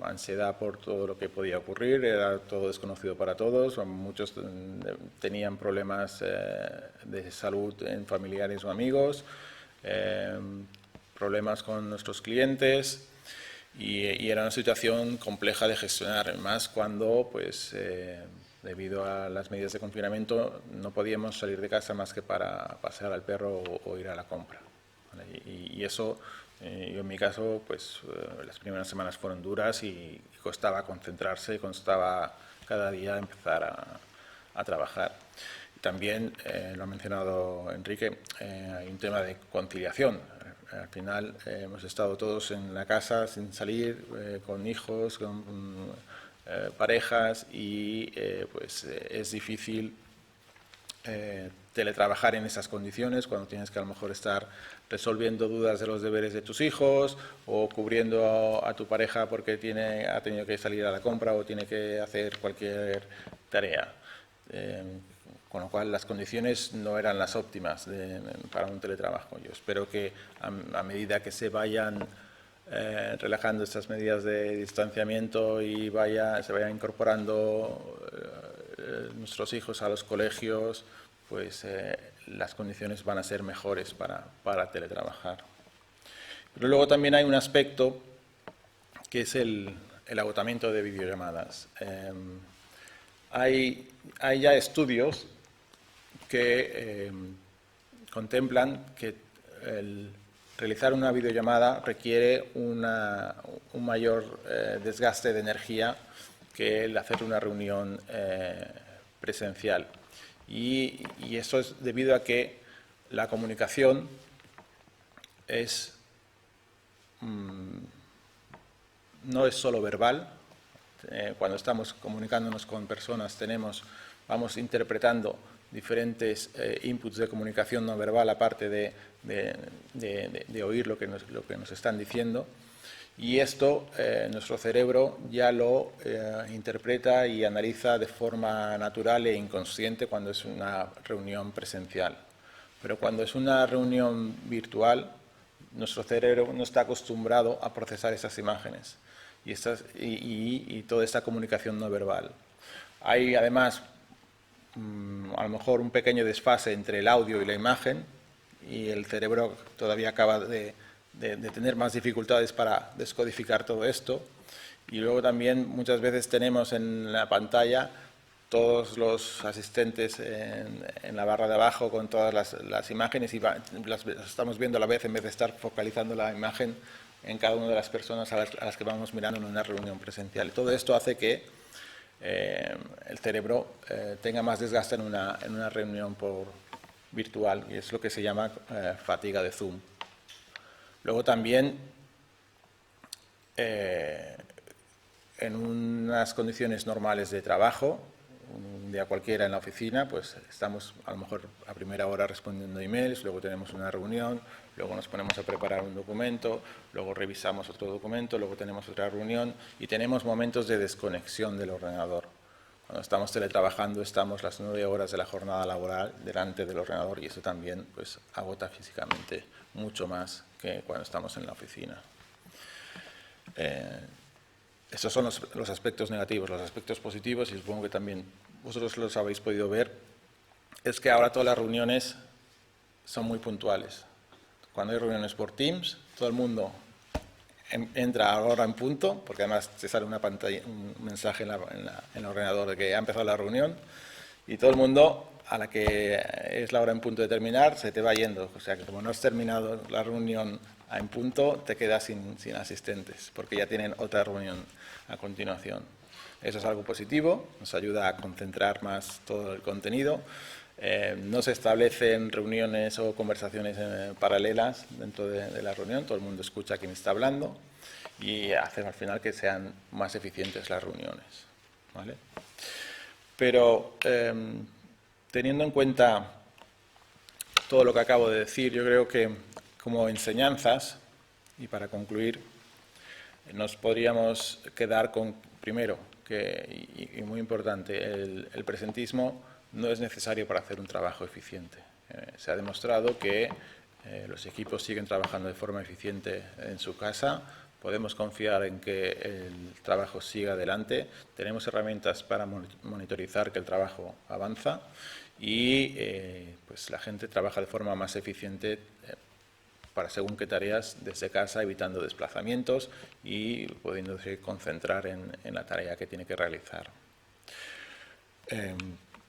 ansiedad por todo lo que podía ocurrir, era todo desconocido para todos, muchos tenían problemas de salud en familiares o amigos, problemas con nuestros clientes, y era una situación compleja de gestionar, más cuando pues debido a las medidas de confinamiento no podíamos salir de casa más que para pasear al perro o ir a la compra. Y eso, yo en mi caso, pues las primeras semanas fueron duras y costaba concentrarse, costaba cada día empezar a trabajar. También, lo ha mencionado Enrique, hay un tema de conciliación. Al final hemos estado todos en la casa sin salir, con hijos, con parejas, y pues es difícil teletrabajar en esas condiciones, cuando tienes que a lo mejor estar resolviendo dudas de los deberes de tus hijos o cubriendo a tu pareja porque ha tenido que salir a la compra o tiene que hacer cualquier tarea. Con lo cual las condiciones no eran las óptimas para un teletrabajo. Yo espero que a medida que se vayan relajando estas medidas de distanciamiento y se vayan incorporando nuestros hijos a los colegios, pues las condiciones van a ser mejores para teletrabajar. Pero luego también hay un aspecto que es el agotamiento de videollamadas. Hay ya estudios que contemplan que el realizar una videollamada requiere un mayor desgaste de energía que el hacer una reunión presencial. Y eso es debido a que la comunicación no es solo verbal. Cuando estamos comunicándonos con personas vamos interpretando diferentes inputs de comunicación no verbal, aparte de oír lo que nos están diciendo. Y esto nuestro cerebro ya lo interpreta y analiza de forma natural e inconsciente cuando es una reunión presencial. Pero cuando es una reunión virtual, nuestro cerebro no está acostumbrado a procesar esas imágenes y toda esta comunicación no verbal. Hay además a lo mejor un pequeño desfase entre el audio y la imagen, y el cerebro todavía acaba de tener más dificultades para descodificar todo esto. Y luego también muchas veces tenemos en la pantalla todos los asistentes en la barra de abajo con todas las imágenes, y las estamos viendo a la vez en vez de estar focalizando la imagen en cada una de las personas a las que vamos mirando en una reunión presencial. Todo esto hace que el cerebro tenga más desgaste en una reunión virtual, y es lo que se llama fatiga de Zoom. Luego también, en unas condiciones normales de trabajo, un día cualquiera en la oficina, pues estamos a lo mejor a primera hora respondiendo emails, luego tenemos una reunión, luego nos ponemos a preparar un documento, luego revisamos otro documento, luego tenemos otra reunión y tenemos momentos de desconexión del ordenador. Cuando estamos teletrabajando estamos las 9 horas de la jornada laboral delante del ordenador y eso también pues, agota físicamente mucho más que cuando estamos en la oficina. Estos son los aspectos negativos. Los aspectos positivos, y supongo que también vosotros los habéis podido ver, es que ahora todas las reuniones son muy puntuales. Cuando hay reuniones por Teams, todo el mundo entra ahora en punto, porque además te sale una pantalla, un mensaje en el ordenador de que ha empezado la reunión, y todo el mundo, a la que es la hora en punto de terminar, se te va yendo. O sea, que como no has terminado la reunión en punto, te quedas sin asistentes, porque ya tienen otra reunión a continuación. Eso es algo positivo, nos ayuda a concentrar más todo el contenido. No se establecen reuniones o conversaciones paralelas dentro de la reunión, todo el mundo escucha a quien está hablando y hace al final que sean más eficientes las reuniones, ¿vale? Pero teniendo en cuenta todo lo que acabo de decir, yo creo que como enseñanzas, y para concluir, nos podríamos quedar con, primero, y muy importante, el presentismo no es necesario para hacer un trabajo eficiente. Se ha demostrado que los equipos siguen trabajando de forma eficiente en su casa, podemos confiar en que el trabajo siga adelante, tenemos herramientas para monitorizar que el trabajo avanza y pues la gente trabaja de forma más eficiente para según qué tareas desde casa, evitando desplazamientos y pudiéndose concentrar en la tarea que tiene que realizar.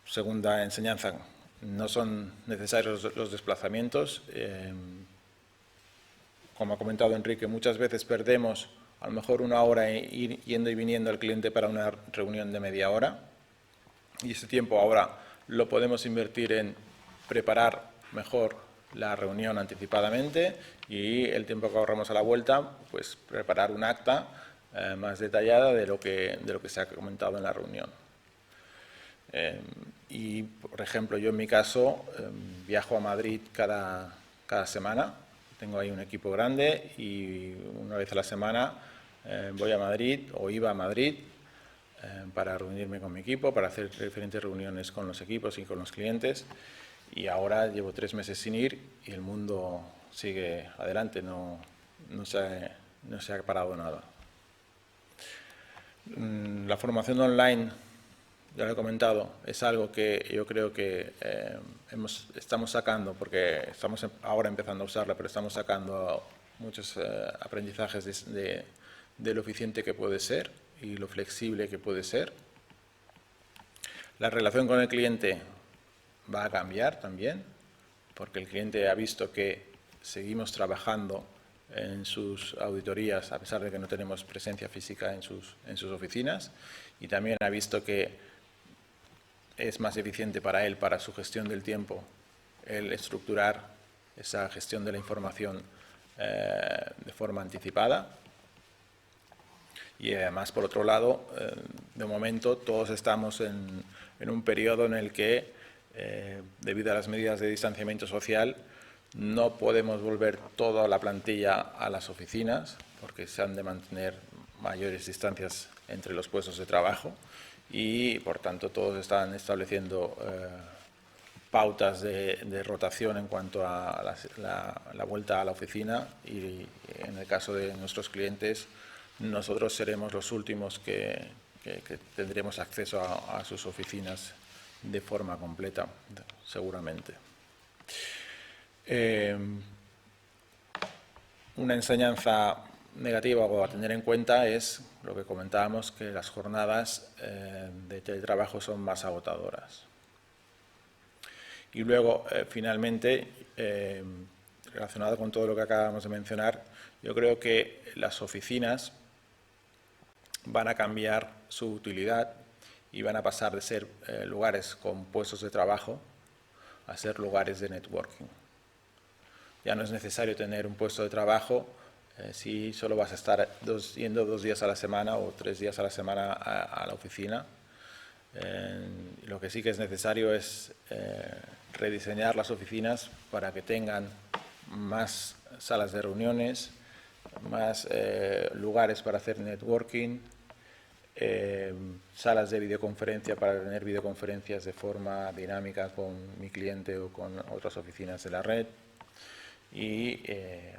Segunda enseñanza, no son necesarios los desplazamientos. Como ha comentado Enrique, muchas veces perdemos a lo mejor una hora yendo y viniendo al cliente para una reunión de media hora y ese tiempo ahora lo podemos invertir en preparar mejor la reunión anticipadamente y el tiempo que ahorramos a la vuelta, pues preparar un acta más detallada de lo que se ha comentado en la reunión. Y, por ejemplo, yo en mi caso viajo a Madrid cada semana, tengo ahí un equipo grande y una vez a la semana voy a Madrid o iba a Madrid para reunirme con mi equipo, para hacer diferentes reuniones con los equipos y con los clientes. Y ahora llevo 3 meses sin ir y el mundo sigue adelante, no se ha parado nada. La formación online, ya lo he comentado, es algo que yo creo que estamos sacando, porque estamos ahora empezando a usarla, pero estamos sacando muchos aprendizajes de lo eficiente que puede ser y lo flexible que puede ser. La relación con el cliente va a cambiar también, porque el cliente ha visto que seguimos trabajando en sus auditorías a pesar de que no tenemos presencia física en sus oficinas y también ha visto que es más eficiente para él, para su gestión del tiempo, el estructurar esa gestión de la información de forma anticipada. Y además, por otro lado, de momento todos estamos en un periodo en el que debido a las medidas de distanciamiento social, no podemos volver toda la plantilla a las oficinas, porque se han de mantener mayores distancias entre los puestos de trabajo y, por tanto, todos están estableciendo pautas de rotación en cuanto a la vuelta a la oficina y, en el caso de nuestros clientes, nosotros seremos los últimos que tendremos acceso a sus oficinas de forma completa, seguramente. Una enseñanza negativa o a tener en cuenta es lo que comentábamos, que las jornadas de teletrabajo son más agotadoras. Y luego, finalmente, relacionado con todo lo que acabamos de mencionar, yo creo que las oficinas van a cambiar su utilidad y van a pasar de ser lugares con puestos de trabajo a ser lugares de networking. Ya no es necesario tener un puesto de trabajo si solo vas a estar yendo 2 días a la semana o 3 días a la semana a la oficina. Lo que sí que es necesario es rediseñar las oficinas para que tengan más salas de reuniones, más lugares para hacer networking, salas de videoconferencia para tener videoconferencias de forma dinámica con mi cliente o con otras oficinas de la red. Y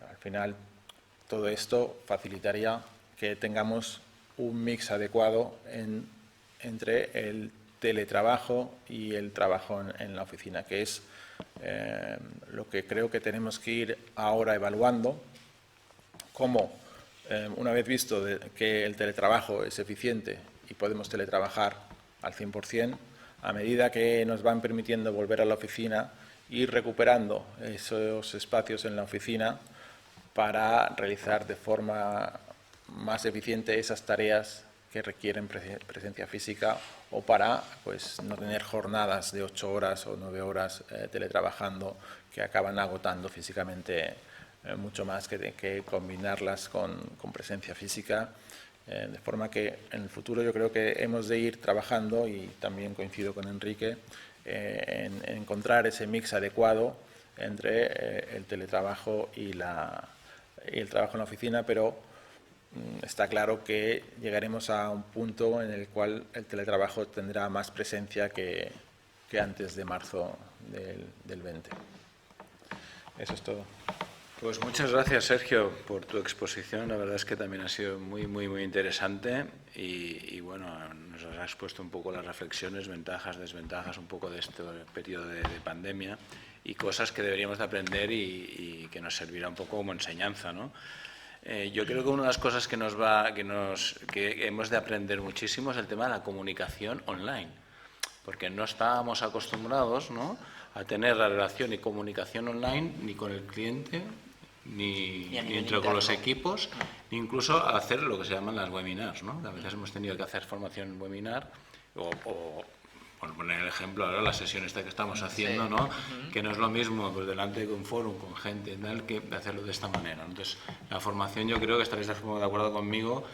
al final todo esto facilitaría que tengamos un mix adecuado entre el teletrabajo y el trabajo en la oficina, que es lo que creo que tenemos que ir ahora evaluando, cómo una vez visto que el teletrabajo es eficiente y podemos teletrabajar al 100%, a medida que nos van permitiendo volver a la oficina, ir recuperando esos espacios en la oficina para realizar de forma más eficiente esas tareas que requieren presencia física, o para pues, no tener jornadas de 8 horas o 9 horas teletrabajando que acaban agotando físicamente mucho más que combinarlas con presencia física. De forma que en el futuro yo creo que hemos de ir trabajando, y también coincido con Enrique, en encontrar ese mix adecuado entre el teletrabajo y el trabajo en la oficina, pero está claro que llegaremos a un punto en el cual el teletrabajo tendrá más presencia que antes de marzo del 20. Eso es todo. Pues muchas gracias, Sergio, por tu exposición. La verdad es que también ha sido muy, muy, muy interesante y bueno, nos has expuesto un poco las reflexiones, ventajas, desventajas, un poco de este periodo de pandemia y cosas que deberíamos de aprender y que nos servirá un poco como enseñanza, ¿no? Yo creo que una de las cosas que hemos de aprender muchísimo es el tema de la comunicación online, porque no estábamos acostumbrados, ¿no?, a tener la relación y comunicación online ni con el cliente, ni entre con los equipos, ni incluso a hacer lo que se llaman las webinars, ¿no? A veces hemos tenido que hacer formación en webinar por poner el ejemplo ahora la sesión esta que estamos haciendo, ¿no? Que no es lo mismo pues delante de un foro con gente tal que hacerlo de esta manera. Entonces la formación, yo creo que estaréis de acuerdo conmigo,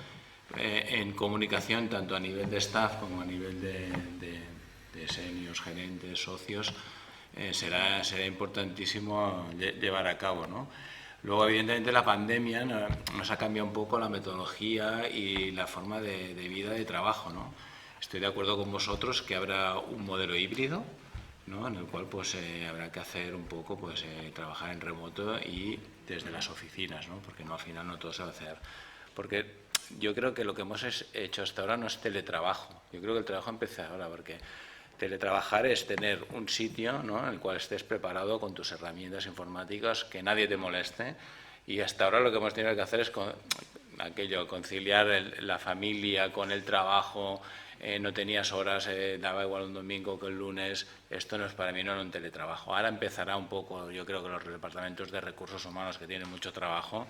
en comunicación tanto a nivel de staff como a nivel de seniors, gerentes, socios, será importantísimo llevar a cabo, ¿no? Luego, evidentemente, la pandemia nos ha cambiado un poco la metodología y la forma de vida de trabajo, ¿no? Estoy de acuerdo con vosotros que habrá un modelo híbrido, ¿no?, en el cual pues habrá que hacer un poco pues trabajar en remoto y desde las oficinas, ¿no? Porque no, al final no todo se va a hacer. Porque yo creo que lo que hemos hecho hasta ahora no es teletrabajo. Yo creo que el trabajo empieza ahora, porque teletrabajar es tener un sitio, ¿no?, en el cual estés preparado con tus herramientas informáticas, que nadie te moleste. Y hasta ahora lo que hemos tenido que hacer es conciliar la familia con el trabajo. No tenías horas, daba igual un domingo que el lunes. Esto para mí no era un teletrabajo. Ahora empezará un poco, yo creo que los departamentos de recursos humanos, que tienen mucho trabajo,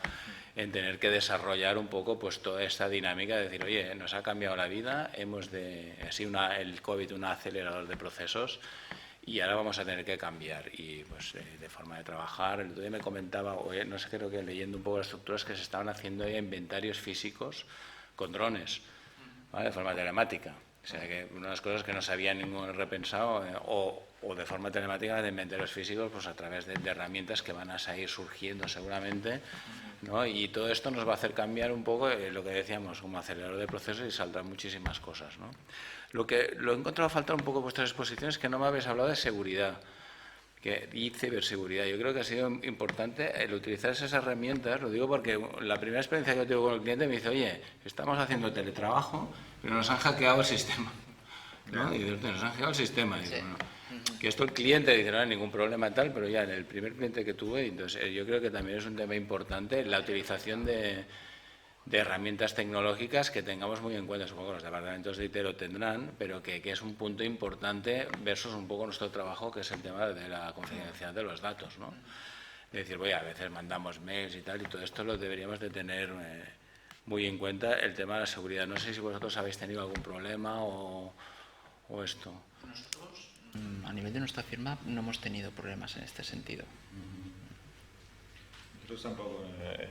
en tener que desarrollar un poco pues toda esta dinámica de decir, oye, nos ha cambiado la vida, ha sido el COVID un acelerador de procesos y ahora vamos a tener que cambiar y pues de forma de trabajar. El otro día me comentaba, no sé, creo que leyendo un poco las estructuras, que se estaban haciendo ya inventarios físicos con drones, ¿vale?, de forma telemática. O sea, que una de las cosas que no se había ninguno repensado, o de forma telemática, de inventarios físicos, pues a través de herramientas que van a seguir surgiendo seguramente, ¿no? Y todo esto nos va a hacer cambiar un poco lo que decíamos como acelerador de procesos, y saldrán muchísimas cosas, ¿no? Lo he encontrado faltar un poco en vuestras exposiciones, que no me habéis hablado de seguridad y ciberseguridad. Yo creo que ha sido importante el utilizar esas herramientas. Lo digo porque la primera experiencia que yo tengo con el cliente me dice, oye, estamos haciendo teletrabajo, pero nos han hackeado el sistema, ¿no? Y nos han hackeado el sistema. Y digo, bueno, que esto el cliente dice, no hay ningún problema tal, pero ya en el primer cliente que tuve, entonces yo creo que también es un tema importante la utilización de herramientas tecnológicas que tengamos muy en cuenta. Supongo que los departamentos de IT lo tendrán, pero que es un punto importante versus un poco nuestro trabajo, que es el tema de la confidencialidad de los datos, ¿no? Es decir, a veces mandamos mails y tal, y todo esto lo deberíamos de tener muy en cuenta, el tema de la seguridad. No sé si vosotros habéis tenido algún problema o esto. Nosotros, a nivel de nuestra firma, no hemos tenido problemas en este sentido. Nosotros tampoco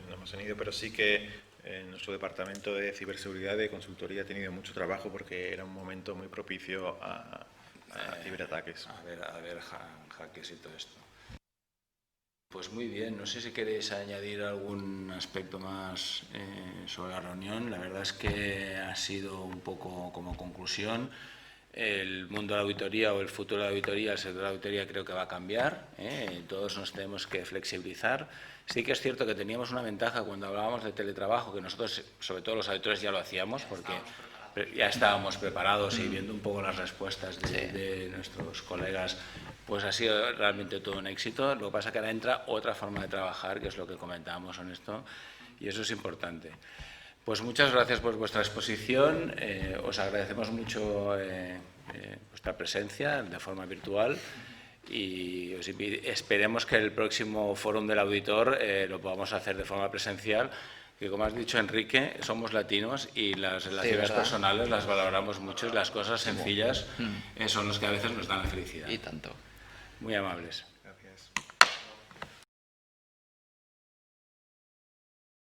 no hemos tenido, pero sí que nuestro departamento de ciberseguridad de consultoría ha tenido mucho trabajo porque era un momento muy propicio a ciberataques. A ver, hackers y todo esto. Pues muy bien, no sé si queréis añadir algún aspecto más sobre la reunión. La verdad es que ha sido un poco como conclusión. El mundo de la auditoría o el futuro de la auditoría, el sector de la auditoría creo que va a cambiar. Todos nos tenemos que flexibilizar. Sí que es cierto que teníamos una ventaja cuando hablábamos de teletrabajo, que nosotros, sobre todo los auditores, ya lo hacíamos porque ya estábamos preparados y viendo un poco las respuestas de nuestros colegas, pues ha sido realmente todo un éxito. Lo que pasa es que ahora entra otra forma de trabajar, que es lo que comentábamos en esto, y eso es importante. Pues muchas gracias por vuestra exposición, os agradecemos mucho vuestra presencia de forma virtual y esperemos que el próximo Fórum del Auditor lo podamos hacer de forma presencial, que como has dicho, Enrique, somos latinos y las relaciones personales las valoramos mucho y las cosas sencillas son las que a veces nos dan la felicidad. Y tanto. Muy amables.